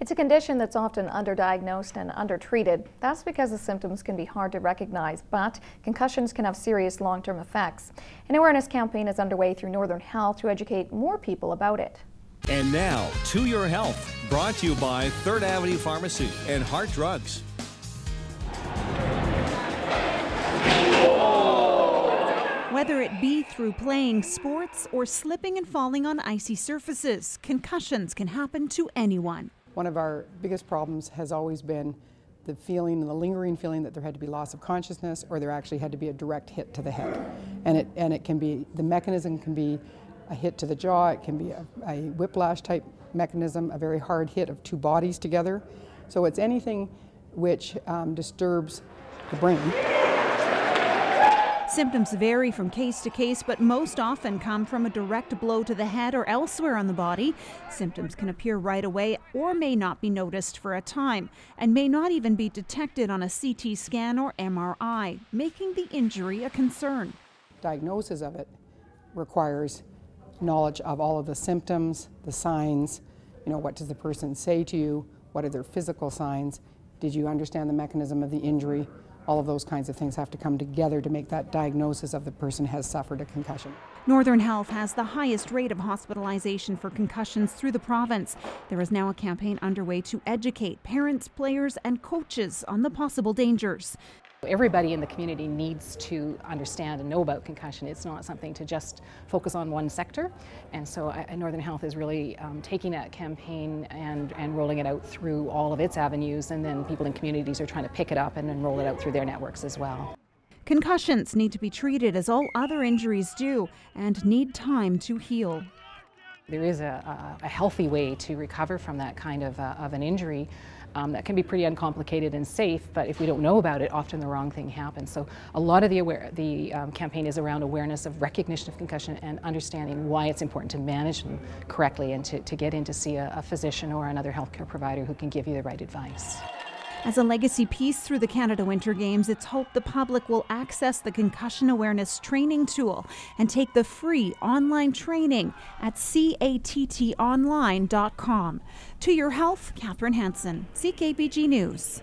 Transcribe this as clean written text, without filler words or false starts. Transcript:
It's a condition that's often underdiagnosed and undertreated. That's because the symptoms can be hard to recognize, but concussions can have serious long-term effects. An awareness campaign is underway through Northern Health to educate more people about it. And now, To Your Health, brought to you by 3rd Avenue Pharmacy and Heart Drugs. Whether it be through playing sports or slipping and falling on icy surfaces, concussions can happen to anyone. One of our biggest problems has always been the feeling, the lingering feeling that there had to be loss of consciousness or there actually had to be a direct hit to the head. And it can be, the mechanism can be a hit to the jaw, it can be a whiplash type mechanism, a very hard hit of two bodies together. So it's anything which disturbs the brain. Symptoms vary from case to case, but most often come from a direct blow to the head or elsewhere on the body. Symptoms can appear right away or may not be noticed for a time and may not even be detected on a CT scan or MRI, making the injury a concern. Diagnosis of it requires knowledge of all of the symptoms, the signs, what does the person say to you, what are their physical signs, did you understand the mechanism of the injury? All of those kinds of things have to come together to make that diagnosis of the person has suffered a concussion. Northern Health has the highest rate of hospitalization for concussions through the province. There is now a campaign underway to educate parents, players, and coaches on the possible dangers. Everybody in the community needs to understand and know about concussion. It's not something to just focus on one sector. And so Northern Health is really taking that campaign and rolling it out through all of its avenues, and then people in communities are trying to pick it up and then roll it out through their networks as well. Concussions need to be treated as all other injuries do and need time to heal. There is a healthy way to recover from that kind of an injury that can be pretty uncomplicated and safe, but if we don't know about it, often the wrong thing happens. So a lot of the campaign is around awareness of recognition of concussion and understanding why it's important to manage them correctly and to get in to see a physician or another healthcare provider who can give you the right advice. As a legacy piece through the Canada Winter Games, it's hoped the public will access the concussion awareness training tool and take the free online training at cattonline.com. To Your Health, Catherine Hansen, CKBG News.